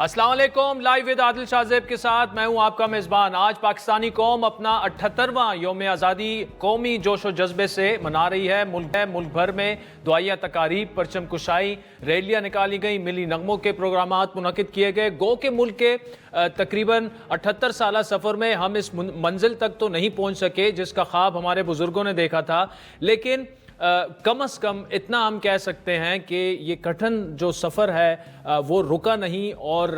السلام علیکم، live with عادل شاہ زیب کے ساتھ میں ہوں آپ کا میزبان۔ آج پاکستانی قوم اپنا 78واں یوم آزادی قومی جوش و جذبے سے منا رہی ہے۔ ملک بھر میں دعائیہ تقاریب، پرچم کشائی، ریلیاں نکالی گئیں، ملی نغموں کے پروگرامات منعقد کیے گئے۔ گو کہ ملک کے تقریباً 78 سالہ سفر میں ہم اس منزل تک تو نہیں پہنچ سکے جس کا خواب ہمارے بزرگوں نے دیکھا تھا، لیکن کم از کم اتنا ہم کہہ سکتے ہیں کہ یہ کٹھن جو سفر ہے وہ رکا نہیں اور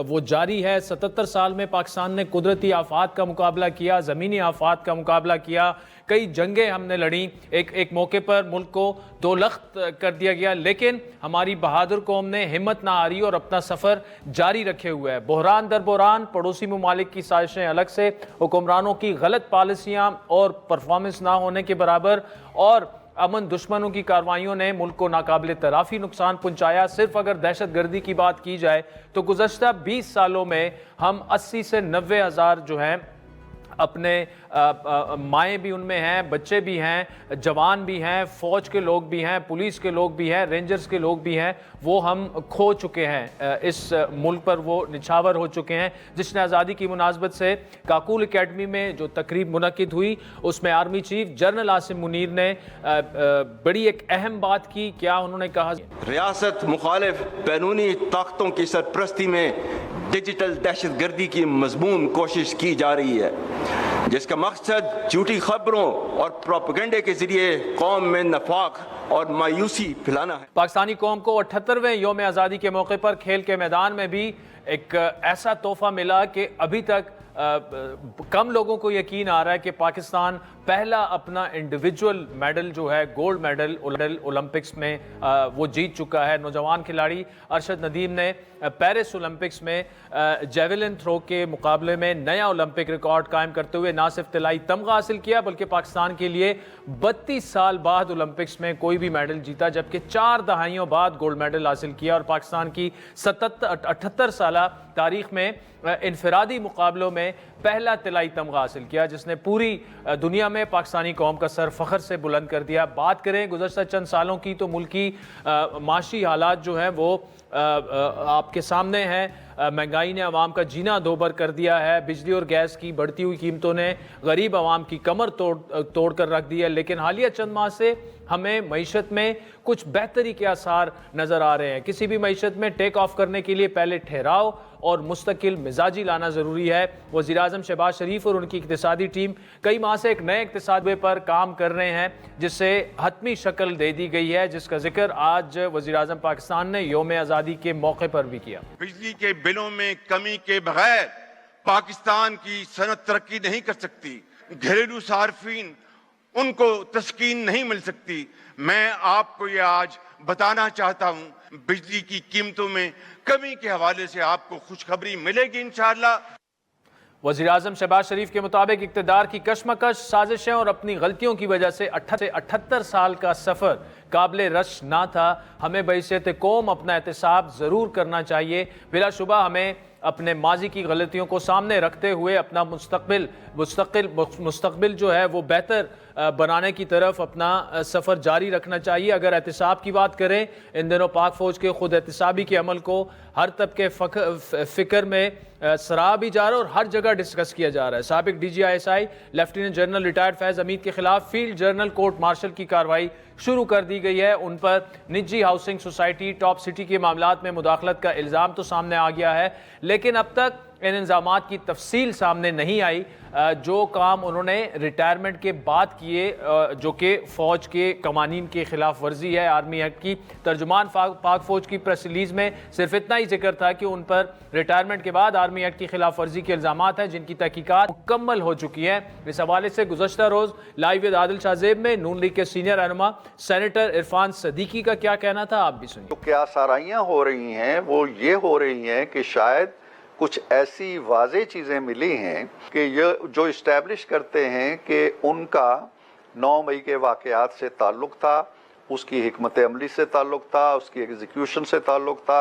وہ جاری ہے۔ 77 سال میں پاکستان نے قدرتی آفات کا مقابلہ کیا، زمینی آفات کا مقابلہ کیا، کئی جنگیں ہم نے لڑیں، ایک موقع پر ملک کو دو لخت کر دیا گیا، لیکن ہماری بہادر قوم نے ہمت نہ ہاری اور اپنا سفر جاری رکھے ہوئے ہے۔ بحران در بحران، پڑوسی ممالک کی سازشیں الگ سے، حکمرانوں کی غلط پالیسیاں اور پرفارمنس نہ ہونے کے برابر، اور امن دشمنوں کی کارروائیوں نے ملک کو ناقابل تلافی نقصان پہنچایا۔ صرف اگر دہشت گردی کی بات کی جائے تو گزشتہ 20 سالوں میں ہم 80 سے 90 ہزار جو ہیں اپنے مائیں بھی ان میں ہیں، بچے بھی ہیں، جوان بھی ہیں، فوج کے لوگ بھی ہیں، پولیس کے لوگ بھی ہیں، رینجرز کے لوگ بھی ہیں، وہ ہم کھو چکے ہیں۔ اس ملک پر وہ نچھاور ہو چکے ہیں۔ جس نے آزادی کی مناسبت سے کاکول اکیڈمی میں جو تقریب منعقد ہوئی اس میں army chief general Asim Munir نے بڑی ایک اہم بات کی۔ کیا انہوں نے کہا؟ ریاست مخالف بیرونی طاقتوں کی سرپرستی میں ڈیجیٹل دہشت گردی کی مضمون کوشش کی جا رہی ہے، جس کا مقصد جھوٹی خبروں اور پروپیگنڈے کے ذریعے قوم میں نفاق اور مایوسی پھیلانا ہے۔ پاکستانی قوم کو 78ویں یوم آزادی کے موقع پر کھیل کے میدان میں بھی ایک ایسا تحفہ ملا کہ ابھی تک کم لوگوں کو یقین آ رہا ہے کہ پاکستان پہلا اپنا انڈیویجول میڈل جو ہے گولڈ میڈل اولمپکس میں وہ جیت چکا ہے۔ نوجوان کھلاڑی ارشد ندیم نے پیرس اولمپکس میں جیولن تھرو کے مقابلے میں نیا اولمپک ریکارڈ قائم کرتے ہوئے نہ صرف طلائی تمغہ حاصل کیا بلکہ پاکستان کے لیے 32 سال بعد اولمپکس میں کوئی بھی میڈل جیتا، جبکہ 4 دہائیوں بعد گولڈ میڈل حاصل کیا، اور پاکستان کی 78 سالہ تاریخ میں انفرادی مقابلوں میں پہلا طلائی تمغہ حاصل کیا، جس نے پوری دنیا میں پاکستانی قوم کا سر فخر سے بلند کر دیا۔ بات کریں گزشتہ چند سالوں کی تو ملکی معاشی حالات جو ہیں وہ آپ کے سامنے ہیں۔ مہنگائی نے عوام کا جینا دوبر کر دیا ہے، بجلی اور گیس کی بڑھتی ہوئی قیمتوں نے غریب عوام کی کمر توڑ کر رکھ دی ہے، لیکن حالیہ چند ماہ سے ہمیں معیشت میں کچھ بہتری کے آثار نظر آ رہے ہیں۔ کسی بھی معیشت میں ٹیک آف کرنے کے لیے پہلے ٹھہراؤ اور مستقل مزاجی لانا ضروری ہے۔ وزیر اعظم شہباز شریف اور ان کی اقتصادی ٹیم کئی ماہ سے ایک نئے اقتصادی پر کام کر رہے ہیں جس سے حتمی شکل دے دی گئی ہے، جس کا ذکر آج وزیر اعظم پاکستان نے یوم آزادی کے موقع پر بھی کیا۔ بجلی کے بلوں میں کمی کے بغیر پاکستان کی صنعت ترقی نہیں کر سکتی، گھریلو صارفین ان کو تسکین نہیں مل سکتی۔ میں آپ کو یہ آج بتانا چاہتا ہوں، بجلی کی قیمتوں میں کمی کے حوالے سے آپ کو خوشخبری ملے گی انشاءاللہ۔ وزیر اعظم شہباز شریف کے مطابق اقتدار کی کشمکش، سازشیں اور اپنی غلطیوں کی وجہ سے 78 سال کا سفر قابل رشک نہ تھا۔ ہمیں بحیثیت قوم اپنا احتساب ضرور کرنا چاہیے۔ بلا شبہ ہمیں اپنے ماضی کی غلطیوں کو سامنے رکھتے ہوئے اپنا مستقبل جو ہے وہ بہتر بنانے کی طرف اپنا سفر جاری رکھنا چاہیے۔ اگر احتساب کی بات کریں، ان دنوں پاک فوج کے خود احتسابی کے عمل کو ہر طبقے فکر میں سراہا بھی جا رہا ہے اور ہر جگہ ڈسکس کیا جا رہا ہے۔ سابق D G ISI lieutenant general retired Faiz Hameed کے خلاف فیلڈ جنرل کورٹ مارشل کی کارروائی شروع کر دی گئی ہے۔ ان پر نجی ہاؤسنگ سوسائٹی ٹاپ سٹی کے معاملات میں مداخلت کا الزام تو سامنے آ گیا ہے، لیکن اب تک ان الزامات کی تفصیل سامنے نہیں آئی۔ جو کام انہوں نے ریٹائرمنٹ کے بعد کیے جو کہ فوج کے قوانین کے خلاف ورزی ہے، آرمی ایکٹ کی، ترجمان پاک فوج کی پریس ریلیز میں صرف اتنا ہی ذکر تھا کہ ان پر ریٹائرمنٹ کے بعد آرمی ایکٹ کی خلاف ورزی کے الزامات ہیں جن کی تحقیقات مکمل ہو چکی ہیں۔ اس حوالے سے گزشتہ روز لائیو ود عادل شاہ زیب میں نون لیگ کے سینئر رہنما سینیٹر عرفان صدیقی کا کیا کہنا تھا، آپ بھی سنیے۔ جو کیا سارائیاں ہو رہی ہیں وہ یہ ہو رہی ہیں کہ شاید کچھ ایسی واضح چیزیں ملی ہیں کہ یہ جو اسٹیبلش کرتے ہیں کہ ان کا 9 مئی کے واقعات سے تعلق تھا، اس کی حکمت عملی سے تعلق تھا، اس کی ایگزیکیوشن سے تعلق تھا۔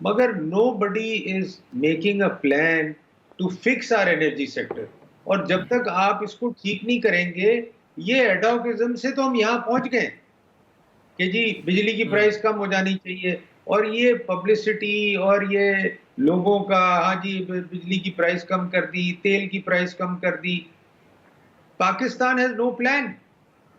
مگر nobody is making a plan to fix our energy sector. اور جب تک آپ اس کو ٹھیک نہیں کریں گے, یہ ایڈاکزم سے تو ہم یہاں پہنچ گئے کہ جی بجلی کی پرائس کم ہو جانی چاہیے, اور یہ پبلسٹی اور یہ لوگوں کا ہاں جی بجلی کی پرائس کم کر دی, تیل کی پرائس کم کر دی. Pakistan has no plan,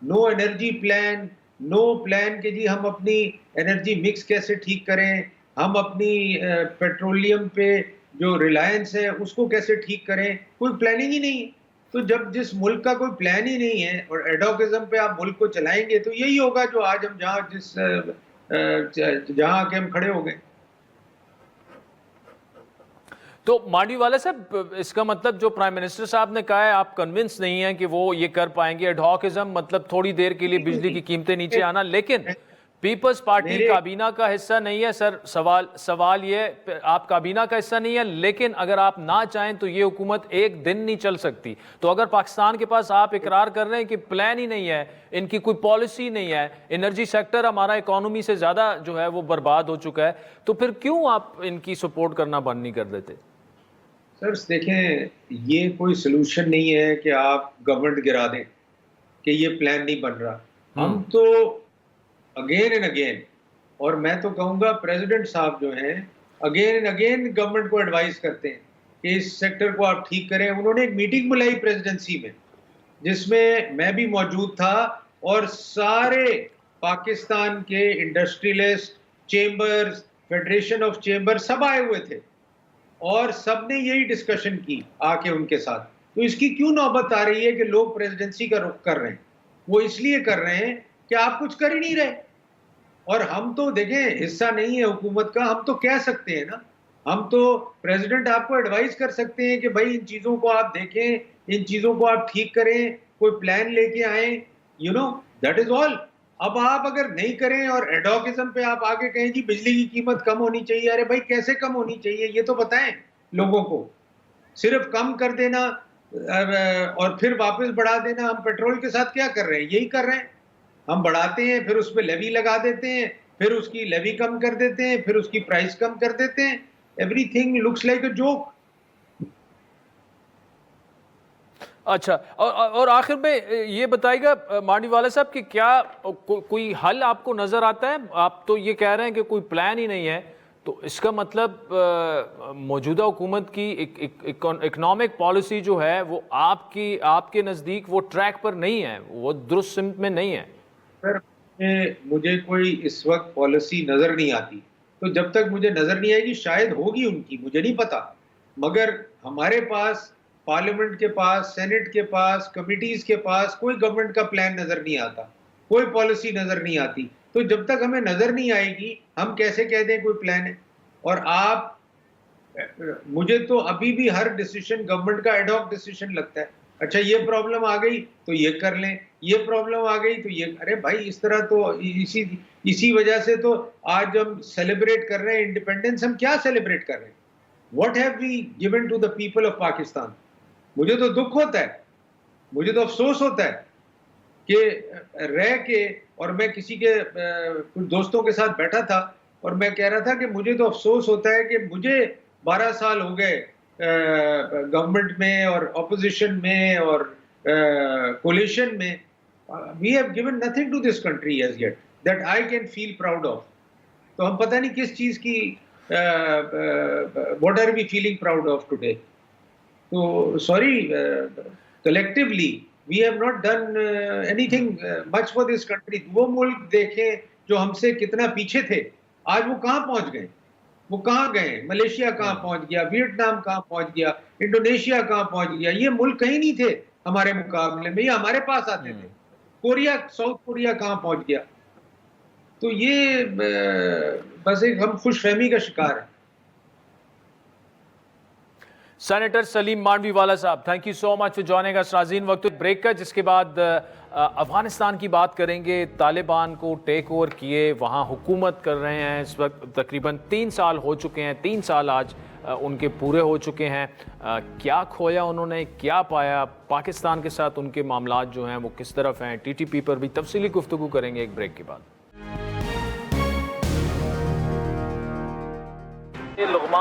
no energy plan, no plan کہ جی ہم اپنی انرجی مکس کیسے ٹھیک کریں, ہم اپنی پیٹرولیم پہ جو ریلائنس ہے اس کو کیسے ٹھیک کریں, کوئی پلاننگ ہی نہیں. تو جب جس ملک کا کوئی پلان ہی نہیں ہے اور ایڈوکزم پہ آپ ملک کو چلائیں گے تو یہی ہوگا جو آج ہم جہاں کے ہم کھڑے ہو گئے. تو مانڈی والا صاحب, اس کا مطلب جو پرائم منسٹر صاحب نے کہا ہے آپ کنونس نہیں ہیں کہ وہ یہ کر پائیں گے. ایڈہاکزم مطلب تھوڑی دیر کے لیے بجلی کی قیمتیں نیچے آنا, لیکن پیپلز پارٹی کابینہ کا حصہ نہیں ہے. سر سوال یہ, آپ کابینہ کا حصہ نہیں ہے, لیکن اگر آپ نہ چاہیں تو یہ حکومت ایک دن نہیں چل سکتی. تو اگر پاکستان کے پاس آپ اقرار کر رہے ہیں کہ پلان ہی نہیں ہے, ان کی کوئی پالیسی نہیں ہے, انرجی سیکٹر ہمارا اکانومی سے زیادہ جو ہے وہ برباد ہو چکا ہے, تو پھر کیوں آپ ان کی سپورٹ کرنا بند نہیں کر دیتے؟ سر دیکھیں, یہ کوئی سلوشن نہیں ہے کہ آپ گورنمنٹ گرا دیں کہ یہ پلان نہیں بن رہا. ہم تو اگین اینڈ اگین, اور میں تو کہوں گا پریزیڈنٹ صاحب جو ہیں اگین اینڈ اگین گورنمنٹ کو ایڈوائز کرتے ہیں کہ اس سیکٹر کو آپ ٹھیک کریں. انہوں نے ایک میٹنگ بلائی پریزیڈنسی میں جس میں میں بھی موجود تھا, اور سارے پاکستان کے industrialist, chambers, federation of chamber سب آئے ہوئے تھے, اور سب نے یہی ڈسکشن کی آ کے ان کے ساتھ. تو اس کی کیوں نوبت آ رہی ہے کہ لوگ پریزیڈنسی کا رخ کر رہے ہیں؟ وہ اس لیے کر رہے ہیں کہ آپ کچھ کر ہی نہیں رہے. اور ہم تو دیکھیں حصہ نہیں ہے حکومت کا, ہم تو کہہ سکتے ہیں نا, ہم تو پریزیڈنٹ آپ کو ایڈوائز کر سکتے ہیں کہ بھائی ان چیزوں کو آپ دیکھیں, ان چیزوں کو آپ ٹھیک کریں, کوئی پلان لے کے آئیں, دیٹ از آل. اب آپ اگر نہیں کریں اور ایڈوکزم پہ آپ آگے کہیں جی بجلی کی قیمت کم ہونی چاہیے, ارے بھائی کیسے کم ہونی چاہیے یہ تو بتائیں لوگوں کو. صرف کم کر دینا اور پھر واپس بڑھا دینا. ہم پیٹرول کے ساتھ کیا کر رہے ہیں؟ یہی کر رہے ہیں, ہم بڑھاتے ہیں پھر اس پہ لیوی لگا دیتے ہیں, پھر اس کی لیوی کم کر دیتے ہیں, پھر اس کی پرائس کم کر دیتے ہیں. Every thing looks like a joke. اچھا, اور آخر میں یہ بتائے گا مانڈی والا صاحب کہ کیا کوئی حل آپ کو نظر آتا ہے؟ آپ تو یہ کہہ رہے ہیں کہ کوئی پلان ہی نہیں ہے, تو اس کا مطلب موجودہ حکومت کی اکنامک پالیسی جو ہے وہ آپ کے نزدیک وہ ٹریک پر نہیں ہے, وہ درست سمت میں نہیں ہے. سر مجھے کوئی اس وقت پالیسی نظر نہیں آتی, تو جب تک مجھے نظر نہیں آئے گی شاید ہوگی ان کی, مجھے نہیں پتا. مگر ہمارے پاس, پارلیمنٹ کے پاس, سینٹ کے پاس, کمیٹیز کے پاس کوئی گورنمنٹ کا پلان نظر نہیں آتا, کوئی پالیسی نظر نہیں آتی. تو جب تک ہمیں نظر نہیں آئے گی ہم کیسے کہہ دیں کوئی پلان ہے؟ اور آپ, مجھے تو ابھی بھی ہر ڈیسیشن گورنمنٹ کا ایڈ ہاک ڈیسیشن لگتا ہے. اچھا یہ پرابلم آ گئی تو یہ کر لیں, یہ پرابلم آ گئی تو یہ, ارے بھائی اس طرح تو اسی وجہ سے تو آج ہم سیلیبریٹ کر رہے ہیں انڈیپینڈنس. ہم کیا سیلیبریٹ کر رہے ہیں؟ What have we given to the people of Pakistan? مجھے تو دکھ ہوتا ہے, مجھے تو افسوس ہوتا ہے کہ رہ کے, اور میں کسی کے کچھ دوستوں کے ساتھ بیٹھا تھا اور میں کہہ رہا تھا کہ مجھے تو افسوس ہوتا ہے کہ مجھے 12 سال ہو گئے گورنمنٹ میں اور اپوزیشن میں اور کولیشن میں. We have given nothing to this country as yet that I can feel proud of. تو ہم پتہ نہیں کس چیز کی, what are we feeling proud of today. تو sorry, collectively we have not done anything much for this country. وہ ملک دیکھیں جو ہم سے کتنا پیچھے تھے, آج وہ کہاں پہنچ گئے, وہ کہاں گئے؟ ملیشیا کہاں پہنچ گیا, ویتنام کہاں پہنچ گیا, انڈونیشیا کہاں پہنچ گیا. یہ ملک کہیں نہیں تھے ہمارے مقابلے میں, یہ ہمارے پاس آتے تھے. کوریا, ساؤتھ کوریا کہاں پہنچ گیا. تو یہ بس ایک ہم خوش فہمی کا شکار ہیں. Senator Saleem Mandviwalla sahab, thank you so much for joining us. ناظرین وقت بریک کا, جس کے بعد افغانستان کی بات کریں گے. طالبان کو ٹیک اوور کیے وہاں حکومت کر رہے ہیں اس وقت, تقریباً 3 سال ہو چکے ہیں, 3 سال آج ان کے پورے ہو چکے ہیں. کیا کھویا انہوں نے, کیا پایا, پاکستان کے ساتھ ان کے معاملات جو ہیں وہ کس طرف ہیں, ٹی ٹی پی پر بھی تفصیلی گفتگو کریں گے ایک بریک کے بعد.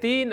3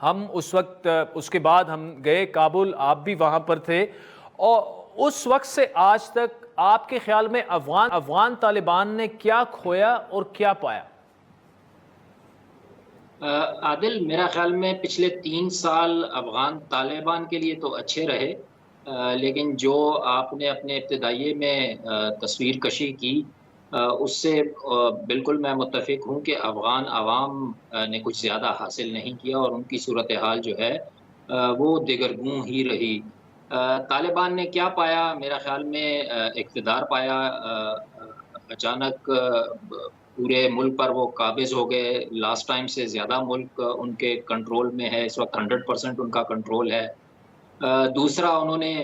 ہم اس وقت اس کے بعد ہم گئے کابل، آپ بھی وہاں پر تھے، اور اس وقت سے آج تک آپ کے خیال میں افغان طالبان نے کیا کھویا اور کیا پایا؟ عادل، میرا خیال میں پچھلے 3 سال افغان طالبان کے لیے تو اچھے رہے، لیکن جو آپ نے اپنے ابتدائیے میں تصویر کشی کی، اس سے بالکل میں متفق ہوں کہ افغان عوام نے کچھ زیادہ حاصل نہیں کیا، اور ان کی صورتحال جو ہے وہ دگرگوں ہی رہی۔ طالبان نے کیا پایا؟ میرا خیال میں اقتدار پایا، اچانک پورے ملک پر وہ قابض ہو گئے، لاسٹ ٹائم سے زیادہ ملک ان کے کنٹرول میں ہے، اس وقت 100% ان کا کنٹرول ہے۔ دوسرا، انہوں نے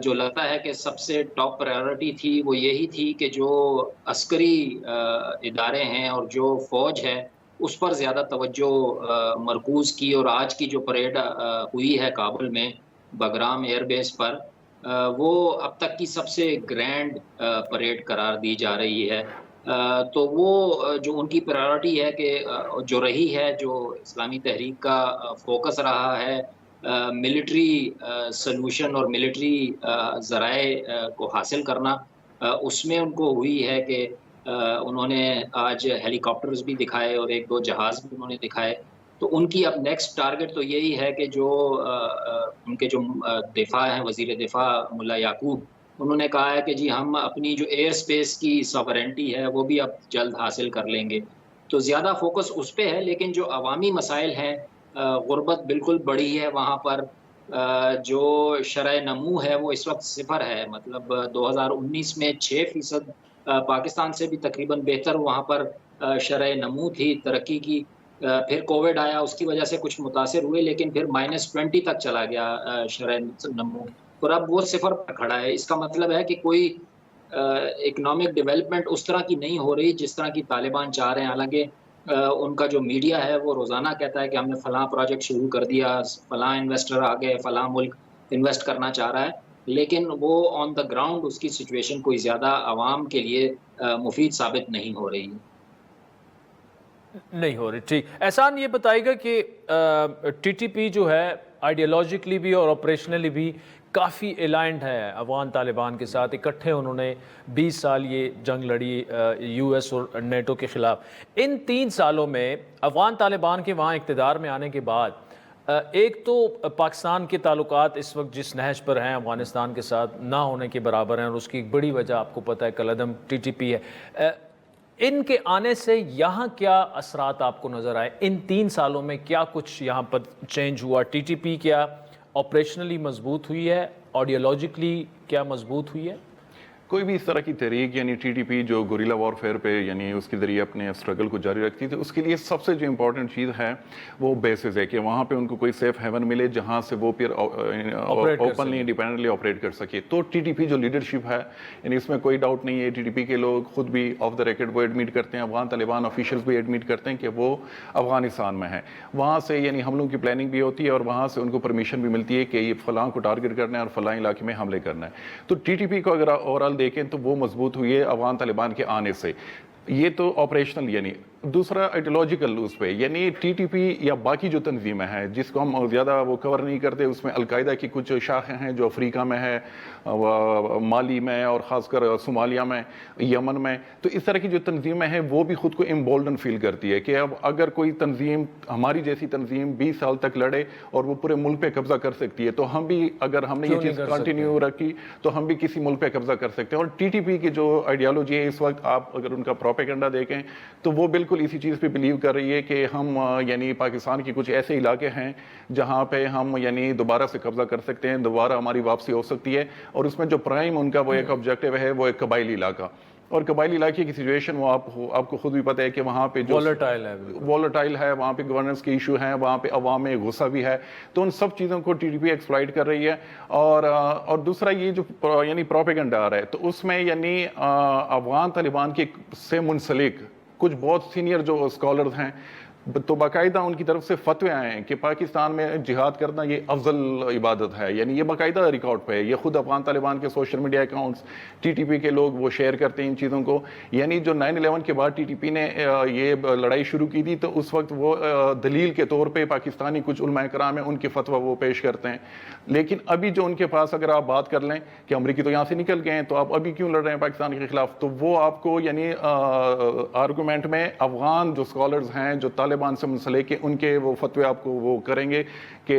جو لگتا ہے کہ سب سے ٹاپ پرائیورٹی تھی وہ یہی تھی کہ جو عسکری ادارے ہیں اور جو فوج ہے اس پر زیادہ توجہ مرکوز کی، اور آج کی جو پریڈ ہوئی ہے کابل میں بگرام ایئر بیس پر، وہ اب تک کی سب سے گرینڈ پریڈ قرار دی جا رہی ہے۔ تو وہ جو ان کی پرائیورٹی ہے کہ جو رہی ہے، جو اسلامی تحریک کا فوکس رہا ہے، ملٹری سلوشن اور ملٹری ذرائع کو حاصل کرنا، اس میں ان کو ہوئی ہے کہ انہوں نے آج ہیلی کاپٹرز بھی دکھائے اور 1-2 جہاز بھی انہوں نے دکھائے۔ تو ان کی اب نیکسٹ ٹارگٹ تو یہی ہے کہ جو ان کے جو دفاع ہیں، وزیر دفاع ملا یعقوب، انہوں نے کہا ہے کہ جی ہم اپنی جو ایئر سپیس کی ساورنٹی ہے وہ بھی اب جلد حاصل کر لیں گے۔ تو زیادہ فوکس اس پہ ہے، لیکن جو عوامی مسائل ہیں، غربت بالکل بڑی ہے وہاں پر، جو شرح نمو ہے وہ اس وقت 0 ہے، مطلب 2019 میں 6% پاکستان سے بھی تقریباً بہتر وہاں پر شرح نمو تھی ترقی کی۔ پھر کووڈ آیا، اس کی وجہ سے کچھ متاثر ہوئے، لیکن پھر -20 تک چلا گیا شرح نمو، اور اب وہ 0 پر کھڑا ہے۔ اس کا مطلب ہے کہ کوئی اکنامک ڈیولپمنٹ اس طرح کی نہیں ہو رہی جس طرح کی طالبان چاہ رہے ہیں۔ حالانکہ ان کا جو میڈیا ہے وہ روزانہ کہتا ہے کہ ہم نے فلاں پروجیکٹ شروع کر دیا، فلاں انویسٹر آ گئے، فلاں ملک انویسٹ کرنا چاہ رہا ہے، لیکن وہ آن دا گراؤنڈ اس کی سچویشن کوئی زیادہ عوام کے لیے مفید ثابت نہیں ہو رہی ٹھیک۔ احسان، یہ بتائے گا کہ ٹی ٹی پی جو ہے آئیڈیالوجیکلی بھی اور آپریشنلی بھی کافی الائنڈ ہے افغان طالبان کے ساتھ، اکٹھے انہوں نے 20 سال یہ جنگ لڑی یو ایس اور نیٹو کے خلاف۔ ان 3 سالوں میں افغان طالبان کے وہاں اقتدار میں آنے کے بعد ایک تو پاکستان کے تعلقات اس وقت جس نہج پر ہیں افغانستان کے ساتھ نہ ہونے کے برابر ہیں، اور اس کی ایک بڑی وجہ آپ کو پتہ ہے کالعدم ٹی ٹی پی ہے۔ ان کے آنے سے یہاں کیا اثرات آپ کو نظر آئے؟ ان 3 سالوں میں کیا کچھ یہاں پر چینج ہوا؟ ٹی ٹی پی کیا آپریشنلی مضبوط ہوئی ہے؟ آئیڈیالوجیکلی کیا مضبوط ہوئی ہے؟ کوئی بھی اس طرح کی تحریک یعنی ٹی ٹی پی جو گوریلا وارفیئر پہ یعنی اس کے ذریعے اپنے اسٹرگل کو جاری رکھتی تھی، اس کے لیے سب سے جو امپورٹنٹ چیز ہے وہ بیسز ہے کہ وہاں پہ ان کو کوئی سیف ہیون ملے جہاں سے وہ پھر اوپنلی انڈیپینڈنٹلی آپریٹ کر سکے۔ تو ٹی ٹی پی جو لیڈرشپ ہے، یعنی اس میں کوئی ڈاؤٹ نہیں ہے، ٹی ٹی پی کے لوگ خود بھی آف دا ریکارڈ وہ ایڈمٹ کرتے ہیں، افغان طالبان آفیشلز بھی ایڈمٹ کرتے ہیں کہ وہ افغانستان میں ہیں۔ وہاں سے یعنی حملوں کی پلاننگ بھی ہوتی ہے اور وہاں سے ان کو پرمیشن بھی ملتی ہے کہ یہ فلاں کو ٹارگٹ کرنا ہے اور فلاں علاقے میں حملے کرنا ہے۔ تو ٹی ٹی پی کو اگر اوور آل دیکھیں تو وہ مضبوط ہوئی ہے افغان طالبان کے آنے سے۔ یہ تو آپریشنل، یعنی دوسرا آئیڈیالوجیکل اس پہ، یعنی ٹی ٹی پی یا باقی جو تنظیمیں ہیں جس کو ہم زیادہ وہ کور نہیں کرتے، اس میں القاعدہ کی کچھ شاخیں ہیں جو افریقہ میں ہے، مالی میں اور خاص کر صومالیہ میں، یمن میں۔ تو اس طرح کی جو تنظیمیں ہیں وہ بھی خود کو امبولڈن فیل کرتی ہے کہ اب اگر کوئی تنظیم ہماری جیسی تنظیم 20 سال تک لڑے اور وہ پورے ملک پہ قبضہ کر سکتی ہے، تو ہم بھی اگر ہم نے یہ چیز کنٹینیو رکھی تو ہم بھی کسی ملک پہ قبضہ کر سکتے ہیں۔ اور ٹی ٹی پی کی جو آئیڈیالوجی ہے اس وقت آپ اگر ان کا پروپیگنڈا دیکھیں تو وہ بالکل اسی چیز پہ بلیو کر رہی ہے کہ ہم یعنی پاکستان کی کچھ ایسے علاقے ہیں جہاں پہ ہم یعنی دوبارہ سے قبضہ کر سکتے ہیں، دوبارہ ہماری واپسی ہو سکتی ہے۔ اور اس میں جو پرائم ان کا وہ ایک آبجیکٹیو ہے وہ ایک قبائلی علاقہ، اور قبائلی علاقے کی سچویشن وہ آپ کو خود بھی پتہ ہے کہ وہاں پہ جو وولٹائل ہے، وہاں پہ گورننس کے ایشو ہیں، وہاں پہ عوام میں غصہ بھی ہے۔ تو ان سب چیزوں کو ٹی ٹی پی ایکسپلائٹ کر رہی ہے۔ اور دوسرا یہ جو یعنی پروپیگنڈا آ رہا ہے تو اس میں یعنی افغان طالبان کے سے منسلک کچھ بہت سینئر جو اسکالرز ہیں تو باقاعدہ ان کی طرف سے فتوے آئے ہیں کہ پاکستان میں جہاد کرنا یہ افضل عبادت ہے، یعنی یہ باقاعدہ ریکارڈ پہ ہے، یہ خود افغان طالبان کے social media accounts, T T P کے لوگ وہ شیئر کرتے ہیں ان چیزوں کو. یعنی جو 9/11 کے بعد ٹی ٹی پی نے یہ لڑائی شروع کی تھی تو اس وقت وہ دلیل کے طور پہ پاکستانی کچھ علماء کرام ہیں ان کے فتویٰ وہ پیش کرتے ہیں. لیکن ابھی جو ان کے پاس اگر آپ بات کر لیں کہ امریکی تو یہاں سے نکل گئے ہیں تو آپ ابھی کیوں لڑ رہے ہیں پاکستان کے خلاف، تو وہ آپ کو یعنی آرگومنٹ میں افغان جو اسکالرز ہیں جو طالبان سے منسلک کہ ان کے وہ فتوے آپ کو وہ کریں گے کہ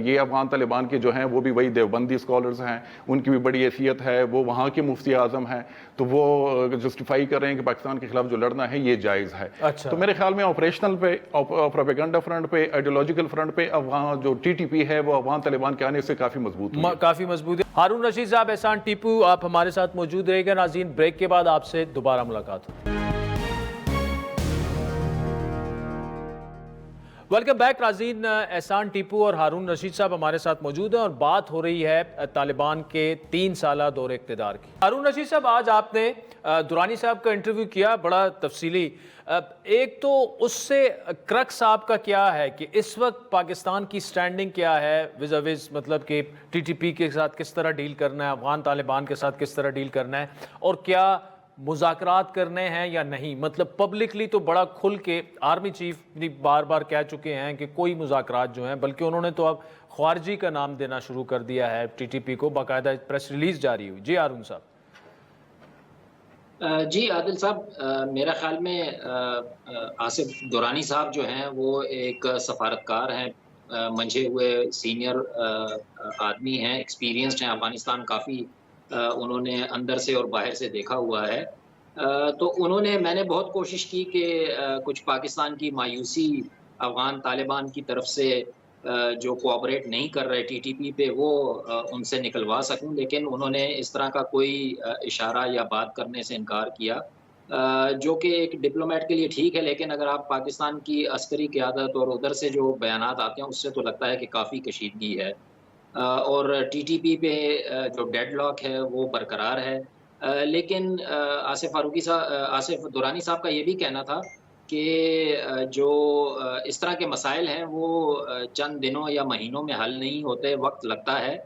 یہ افغان طالبان کے جو ہیں وہ بھی وہی دیوبندی اسکالرز ہیں، ان کی بھی بڑی حیثیت ہے، وہ وہاں کے مفتی اعظم ہیں، تو وہ جسٹیفائی کر رہے ہیں کہ پاکستان کے خلاف جو لڑنا ہے یہ جائز ہے. تو میرے خیال میں آپریشنل پہ، پروپیگنڈا فرنٹ پہ، آئیڈیولوجیکل فرنٹ پہ افغان جو ٹی ٹی پی ہے وہ افغان طالبان کے آنے سے کافی مضبوط ہے. کافی مضبوط ہے. ہارون رشید صاحب، احسان ٹیپو، آپ ہمارے ساتھ موجود رہے گا. ناظرین، بریک کے بعد آپ سے دوبارہ ملاقات ہوگی. ویلکم بیک ناظرین. احسان ٹیپو اور ہارون رشید صاحب ہمارے ساتھ موجود ہیں اور بات ہو رہی ہے طالبان کے 3 سالہ دور اقتدار کی. ہارون رشید صاحب، آج آپ نے درانی صاحب کا انٹرویو کیا بڑا تفصیلی. ایک تو اس سے کرکس آپ کا کیا ہے کہ اس وقت پاکستان کی سٹینڈنگ کیا ہے ویز مطلب کہ ٹی ٹی پی کے ساتھ کس طرح ڈیل کرنا ہے، افغان طالبان کے ساتھ کس طرح ڈیل کرنا ہے، اور کیا مذاکرات کرنے ہیں یا نہیں؟ مطلب پبلکلی تو بڑا کھل کے آرمی چیف بھی بار بار کہہ چکے ہیں کہ کوئی مذاکرات جو ہیں، بلکہ انہوں نے تو اب خارجی کا نام دینا شروع کر دیا ہے ٹی ٹی پی کو، باقاعدہ پریس ریلیز جاری ہوئی. جی ہارون صاحب. جی عادل صاحب، میرا خیال میں آصف درانی صاحب جو ہیں وہ ایک سفارتکار ہیں، منجھے ہوئے سینئر آدمی ہیں، ایکسپیرینسڈ ہیں، افغانستان کافی انہوں نے اندر سے اور باہر سے دیکھا ہوا ہے. تو میں نے بہت کوشش کی کہ کچھ پاکستان کی مایوسی افغان طالبان کی طرف سے جو کوآپریٹ نہیں کر رہے ٹی ٹی پی پہ وہ ان سے نکلوا سکوں، لیکن انہوں نے اس طرح کا کوئی اشارہ یا بات کرنے سے انکار کیا، جو کہ ایک ڈپلومیٹ کے لیے ٹھیک ہے. لیکن اگر آپ پاکستان کی عسکری قیادت اور ادھر سے جو بیانات آتے ہیں اس سے تو لگتا ہے کہ کافی کشیدگی ہے، اور ٹی ٹی پی پہ جو ڈیڈ لاک ہے وہ برقرار ہے. لیکن آصف درانی صاحب کا یہ بھی کہنا تھا کہ جو اس طرح کے مسائل ہیں وہ چند دنوں یا مہینوں میں حل نہیں ہوتے، وقت لگتا ہے.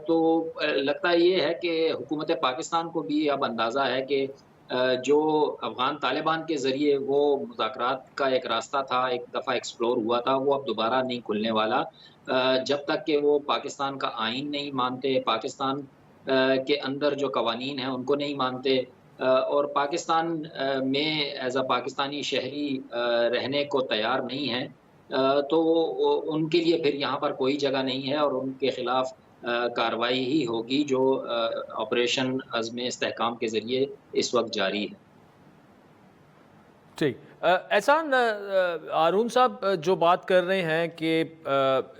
تو لگتا یہ ہے کہ حکومت پاکستان کو بھی اب اندازہ ہے کہ جو افغان طالبان کے ذریعے وہ مذاکرات کا ایک راستہ تھا، ایک دفعہ ایکسپلور ہوا تھا، وہ اب دوبارہ نہیں کھلنے والا جب تک کہ وہ پاکستان کا آئین نہیں مانتے، پاکستان کے اندر جو قوانین ہیں ان کو نہیں مانتے، اور پاکستان میں ایز اے پاکستانی شہری رہنے کو تیار نہیں ہے. تو ان کے لیے پھر یہاں پر کوئی جگہ نہیں ہے اور ان کے خلاف کارروائی ہی ہوگی جو آپریشن عزم استحکام کے ذریعے اس وقت جاری ہے. ٹھیک. احسان، ہارون صاحب جو بات کر رہے ہیں کہ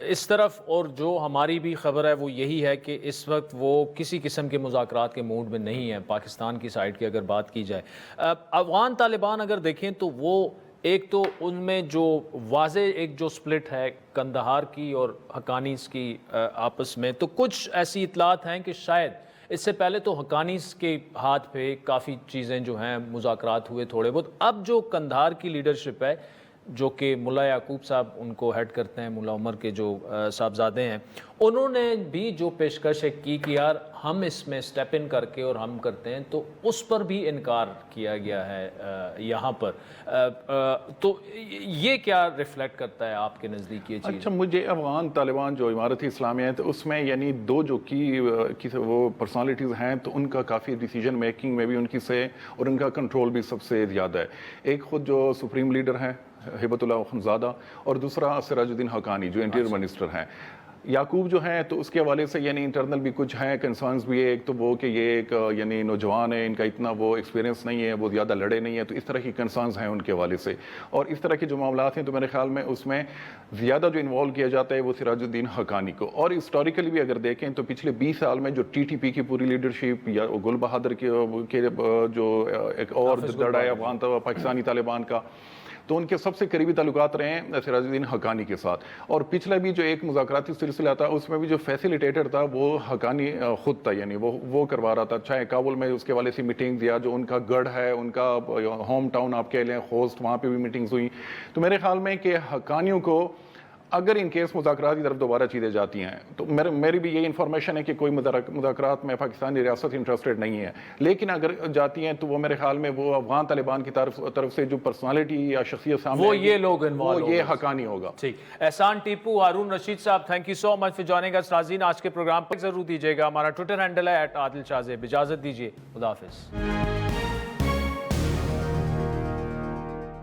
اس طرف، اور جو ہماری بھی خبر ہے وہ یہی ہے کہ اس وقت وہ کسی قسم کے مذاکرات کے موڈ میں نہیں ہیں پاکستان کی سائڈ کی اگر بات کی جائے. افغان طالبان اگر دیکھیں تو وہ ایک تو ان میں جو واضح ایک جو سپلٹ ہے کندہار کی اور حقانیز کی آپس میں، تو کچھ ایسی اطلاعات ہیں کہ شاید اس سے پہلے تو حقانیز کے ہاتھ پہ کافی چیزیں جو ہیں مذاکرات ہوئے تھوڑے بہت. اب جو کندھار کی لیڈرشپ ہے جو کہ ملا یعقوب صاحب ان کو ہیڈ کرتے ہیں، ملا عمر کے جو صاحبزادے ہیں، انہوں نے بھی جو پیشکش کی کہ یار ہم اس میں سٹیپ ان کر کے اور ہم کرتے ہیں، تو اس پر بھی انکار کیا گیا ہے یہاں پر. تو یہ کیا ریفلیکٹ کرتا ہے آپ کے نزدیک یہ چیز؟ اچھا، مجھے افغان طالبان جو امارت اسلامیہ ہے تو اس میں یعنی دو جو کی وہ پرسنالٹیز ہیں تو ان کا کافی ڈیسیجن میکنگ میں بھی ان کی سے اور ان کا کنٹرول بھی سب سے زیادہ ہے. ایک خود جو سپریم لیڈر ہیں ہیبت اللہ خنزادہ، اور دوسرا سراج الدین حقانی جو انٹیریئر منسٹر ہیں. یعقوب جو ہیں تو اس کے حوالے سے یعنی انٹرنل بھی کچھ ہیں کنسرنز بھی ہے. ایک تو وہ کہ یہ ایک یعنی نوجوان ہے، ان کا اتنا وہ ایکسپیرینس نہیں ہے، وہ زیادہ لڑے نہیں ہیں، تو اس طرح کی کنسرنز ہیں ان کے حوالے سے. اور اس طرح کے جو معاملات ہیں تو میرے خیال میں اس میں زیادہ جو انوالو کیا جاتا ہے وہ سراج الدین حقانی کو. اور ہسٹوریکلی بھی اگر دیکھیں تو پچھلے 20 سال میں جو ٹی ٹی پی کی پوری لیڈرشپ یا گل بہادر کے جو ایک اور دڑا ہے افغان پاکستانی طالبان کا، تو ان کے سب سے قریبی تعلقات رہے ہیں سراج الدین حقانی کے ساتھ. اور پچھلا بھی جو ایک مذاکراتی سلسلہ تھا اس میں بھی جو فیسیلیٹیٹر تھا وہ حقانی خود تھا, یعنی وہ کروا رہا تھا. چاہے کابل میں اس کے والے سی میٹنگز یا جو ان کا گڑھ ہے, ان کا ہوم ٹاؤن آپ کہہ لیں خوست, وہاں پہ بھی میٹنگز ہوئی. تو میرے خیال میں کہ حقانیوں کو اگر ان کیس مذاکرات کی طرف دوبارہ چیزیں جاتی ہیں تو میری بھی یہ انفارمیشن ہے کہ کوئی مذاکرات میں پاکستانی ریاست انٹرسٹڈ نہیں ہے, لیکن اگر جاتی ہیں تو وہ میرے خیال میں وہ افغان طالبان کی طرف سے جو پرسنالٹی یا شخصیت سامنے وہ یہ لوگ انوالو, وہ یہ حقانی ہوگا. ٹھیک. احسان Tipu, Haroon Rashid sahab, thank you so much for joining us. ناظرین آج کے پروگرام پر ضرور دیجیے گا, ہمارا ٹویٹر ہینڈل ہے @عادل شاہ زیب. اجازت دیجیے, خدا حافظ.